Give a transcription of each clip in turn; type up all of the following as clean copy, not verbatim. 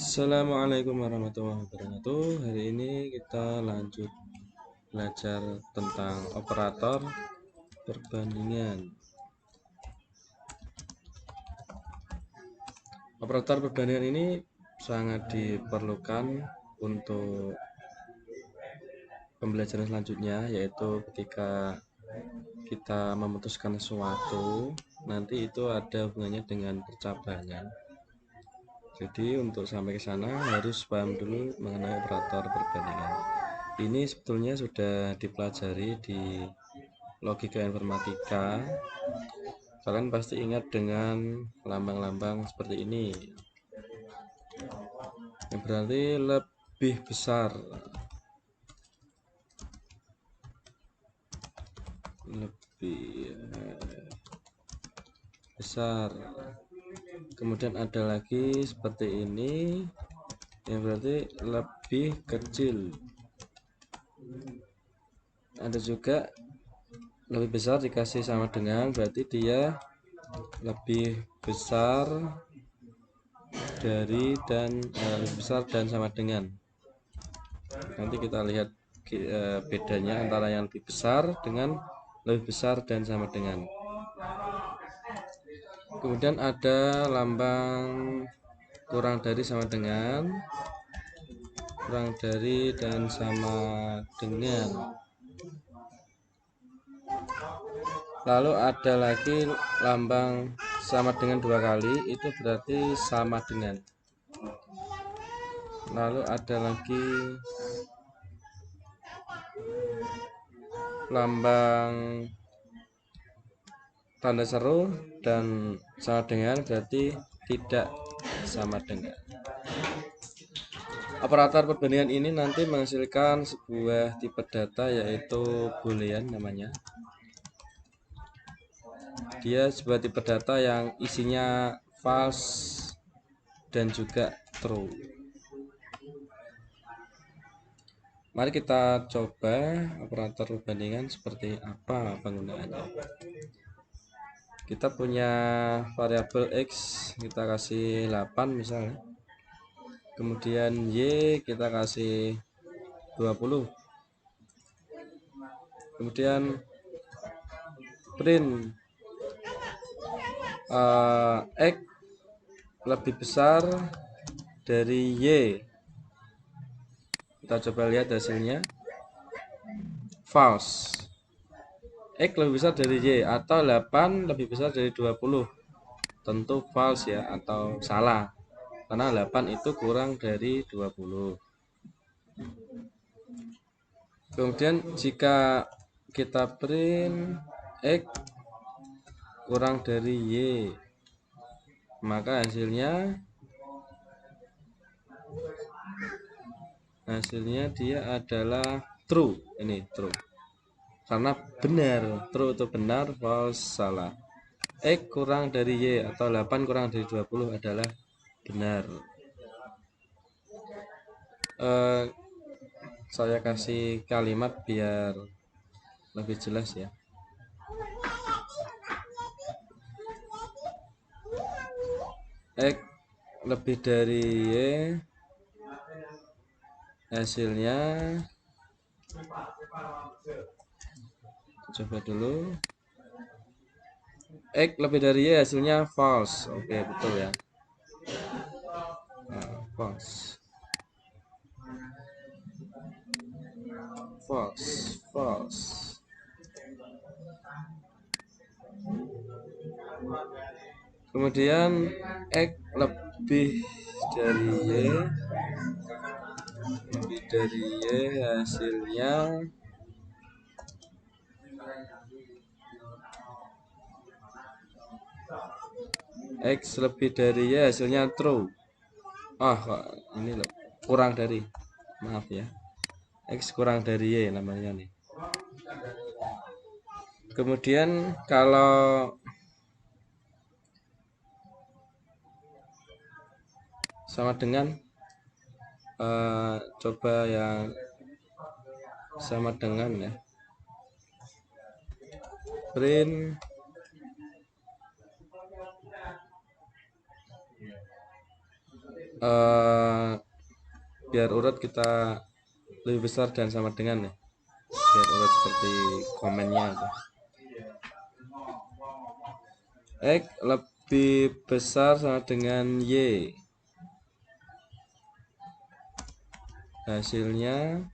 Assalamualaikum warahmatullahi wabarakatuh. Hari ini kita lanjut belajar tentang operator perbandingan. Operator perbandingan ini sangat diperlukan untuk pembelajaran selanjutnya, yaitu ketika kita memutuskan sesuatu, nanti itu ada hubungannya dengan percabangan. Jadi untuk sampai ke sana harus paham dulu mengenai operator perbandingan. Ini sebetulnya sudah dipelajari di logika informatika. Kalian pasti ingat dengan lambang-lambang seperti ini, yang berarti lebih besar, lebih besar. Kemudian ada lagi seperti ini, yang berarti lebih kecil. Ada juga lebih besar dikasih sama dengan, berarti dia lebih besar dari dan lebih besar dan sama dengan. Nanti kita lihat bedanya antara yang lebih besar dengan lebih besar dan sama dengan. Kemudian ada lambang kurang dari sama dengan, kurang dari dan sama dengan. Lalu ada lagi lambang sama dengan dua kali, itu berarti sama dengan. Lalu ada lagi lambang tanda seru dan sama dengan, berarti tidak sama dengan. Operator perbandingan ini nanti menghasilkan sebuah tipe data, yaitu boolean namanya. Dia sebuah tipe data yang isinya false dan juga true. Mari kita coba operator perbandingan seperti apa penggunaannya. Kita punya variabel X, kita kasih 8 misalnya. Kemudian Y kita kasih 20. Kemudian print X lebih besar dari Y. Kita coba lihat hasilnya. False. X lebih besar dari Y atau 8 lebih besar dari 20. Tentu false ya, atau salah. Karena 8 itu kurang dari 20. Kemudian jika kita print X kurang dari Y, maka hasilnya dia adalah true. Ini true karena benar. True itu benar, false salah. X kurang dari Y atau 8 kurang dari 20 adalah benar. Saya kasih kalimat biar lebih jelas ya. X lebih dari Y, hasilnya coba dulu. X lebih dari Y, hasilnya false. Oke, betul ya. False. Kemudian X lebih dari Y, hasilnya X lebih dari Y, hasilnya true. Kok ini loh, kurang dari, maaf ya, X kurang dari Y namanya nih. Kemudian kalau sama dengan, coba yang sama dengan ya, print biar urut kita lebih besar dan sama dengan ya, biar urut seperti komennya itu. X lebih besar sama dengan Y, hasilnya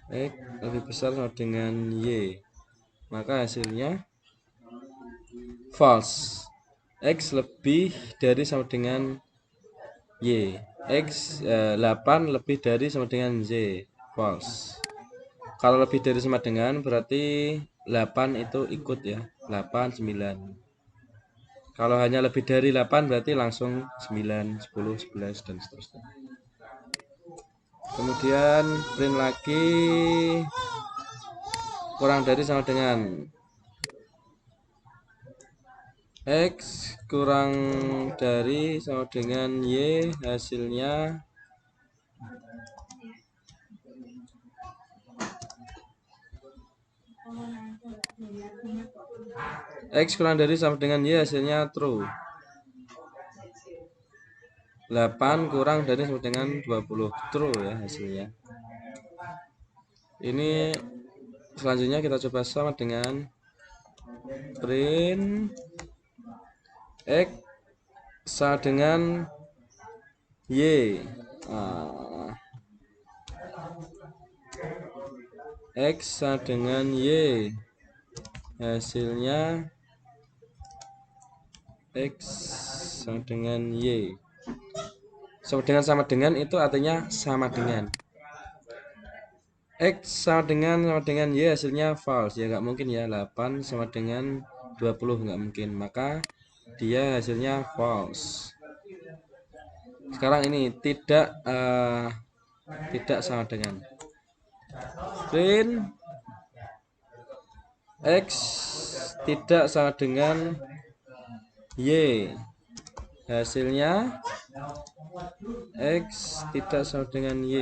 X lebih besar sama dengan Y, maka hasilnya false. X lebih dari sama dengan Y. X 8 lebih dari sama dengan Z, false. Kalau lebih dari sama dengan berarti 8 itu ikut ya, 8, 9. Kalau hanya lebih dari 8 berarti langsung 9, 10, 11 dan seterusnya. Kemudian print lagi kurang dari sama dengan X kurang dari sama dengan Y, hasilnya X kurang dari sama dengan Y, hasilnya true. 8 kurang dari sama dengan 20, true ya hasilnya. Ini selanjutnya kita coba sama dengan print X sama dengan Y. X sama dengan Y, hasilnya X sama dengan Y. Sama dengan itu artinya sama dengan. X sama dengan Y, hasilnya false ya, nggak mungkin ya, 8 sama dengan 20 nggak mungkin, maka dia hasilnya false. Sekarang ini tidak sama dengan print X tidak sama dengan Y, hasilnya X tidak sama dengan Y,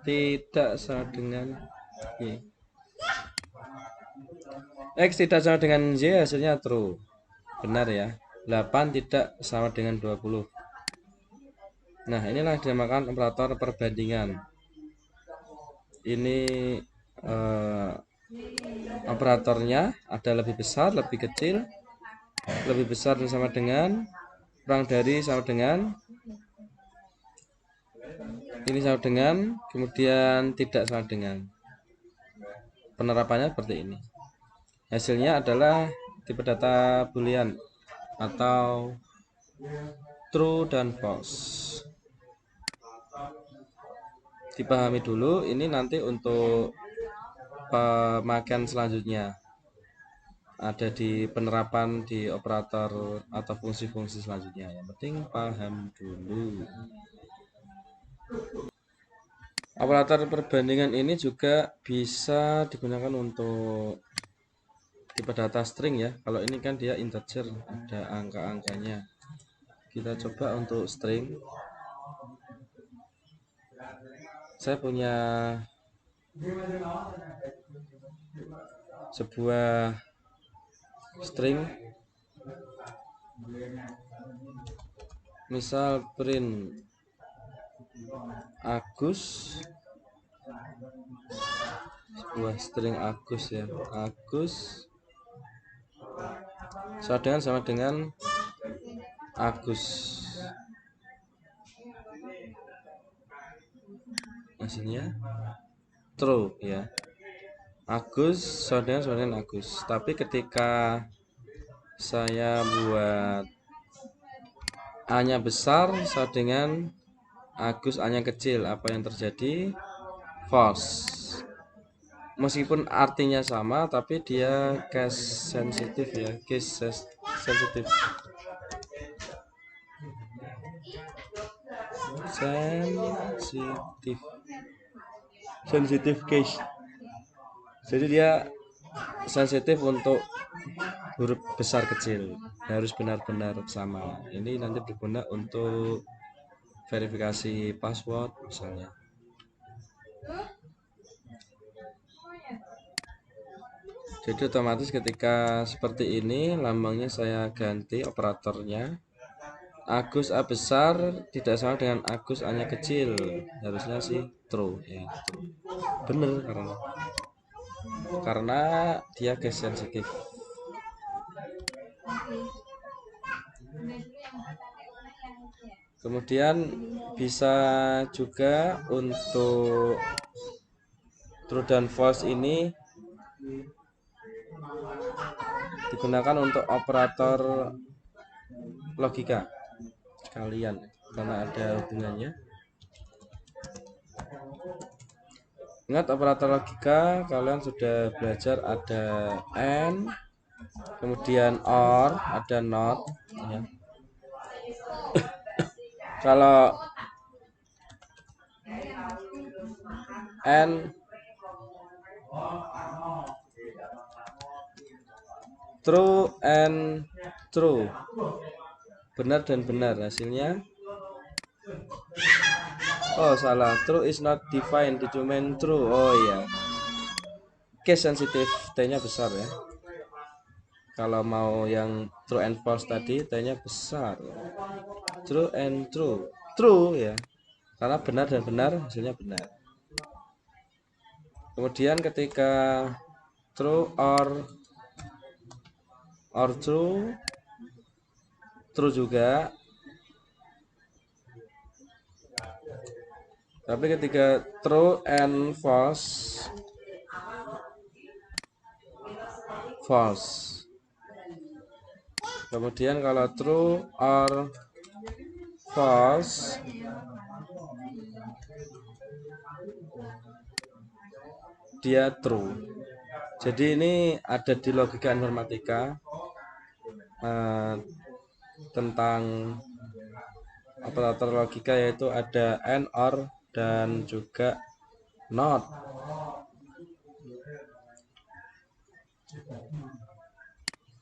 tidak sama dengan Y. X tidak sama dengan Y, hasilnya true, benar ya. 8 tidak sama dengan 20. Nah, inilah dinamakan operator perbandingan. Ini operatornya ada lebih besar, lebih kecil, lebih besar dan sama dengan, kurang dari sama dengan, ini sama dengan, kemudian tidak sama dengan. Penerapannya seperti ini. Hasilnya adalah tipe data boolean atau true dan false. Dipahami dulu, ini nanti untuk pemakaian selanjutnya ada di penerapan di operator atau fungsi-fungsi selanjutnya. Yang penting paham dulu. Operator perbandingan ini juga bisa digunakan untuk tipe data string ya. Kalau ini kan dia integer, ada angka-angkanya. Kita coba untuk string. Saya punya sebuah string, misal print Agus, sebuah string Agus ya, Agus sama dengan Agus, hasilnya true ya, Agus sama dengan Agus. Tapi ketika saya buat A-nya besar sama dengan Agus, A-nya kecil, apa yang terjadi? False. Meskipun artinya sama, tapi dia case sensitif ya, case sensitif. Sensitif case. Jadi dia sensitif untuk huruf besar kecil, harus benar-benar sama. Ini nanti berguna untuk verifikasi password misalnya. Jadi otomatis ketika seperti ini lambangnya saya ganti operatornya Agus A besar tidak sama dengan Agus A nya kecil. Harusnya sih true ya, true. Bener karena dia case sensitif. Kemudian bisa juga untuk true dan false ini digunakan untuk operator logika sekalian karena ada hubungannya. Ingat operator logika kalian sudah belajar ada and, kemudian or, ada not ya. Kalau and true and true, benar dan benar, hasilnya oh salah, true is not defined document true. Oh iya, case sensitif T nya besar ya. Kalau mau yang true and false tadi T nya besar, true and true, true ya, karena benar dan benar hasilnya benar. Kemudian ketika true or true, true juga. Tapi ketika true and false, false. Kemudian kalau true or false, dia true. Jadi ini ada di logika informatika tentang operator logika, yaitu ada and, or, dan juga not.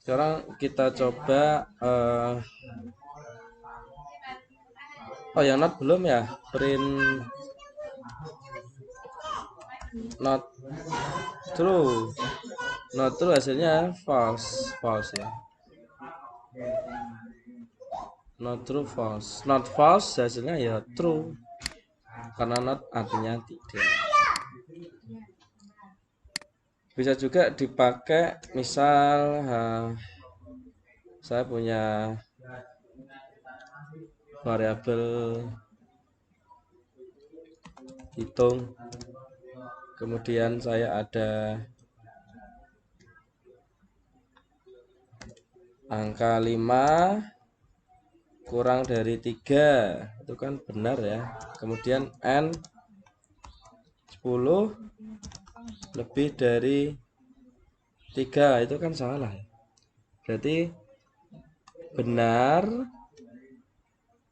Sekarang kita coba oh yang not belum ya, print not true. Not true hasilnya false, false ya. Not true false, not false hasilnya ya true, karena not artinya tidak. Bisa juga dipakai misal saya punya variabel hitung, kemudian saya ada angka 5 kurang dari 3, itu kan benar ya. Kemudian n 10 lebih dari 3, itu kan salah. Berarti benar,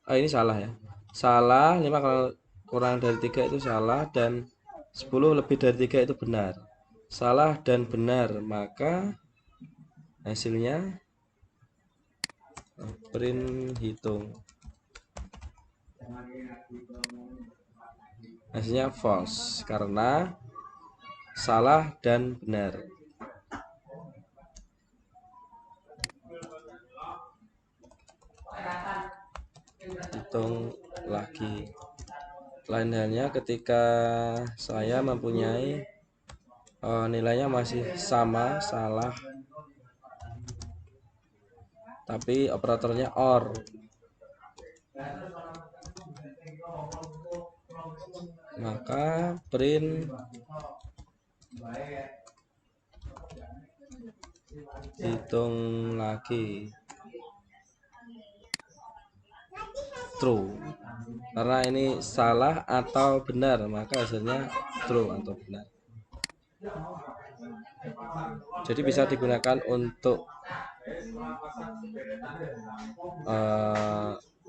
oh ini salah ya, salah. 5 kalau kurang dari 3 itu salah, dan 10 lebih dari 3 itu benar. Salah dan benar, maka hasilnya print hitung, hasilnya false karena salah dan benar. Hitung lagi. Lain halnya ketika saya mempunyai nilainya masih sama, salah, tapi operatornya or, maka print hitung lagi true, karena ini salah atau benar, maka hasilnya true atau benar. Jadi bisa digunakan untuk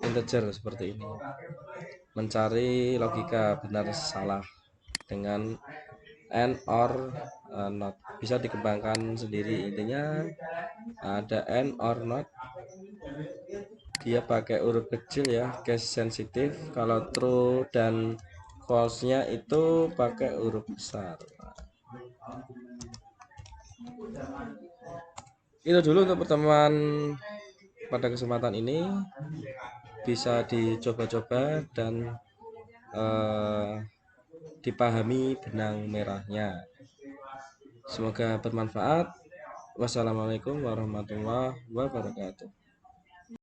integer seperti ini, mencari logika benar salah dengan and, or, not. Bisa dikembangkan sendiri. Intinya ada and, or, not, dia pakai huruf kecil ya, case sensitif. Kalau true dan false nya itu pakai huruf besar. Itu dulu untuk pertemuan pada kesempatan ini. bisa dicoba-coba dan eh, dipahami benang merahnya. Semoga bermanfaat. Wassalamualaikum warahmatullahi wabarakatuh.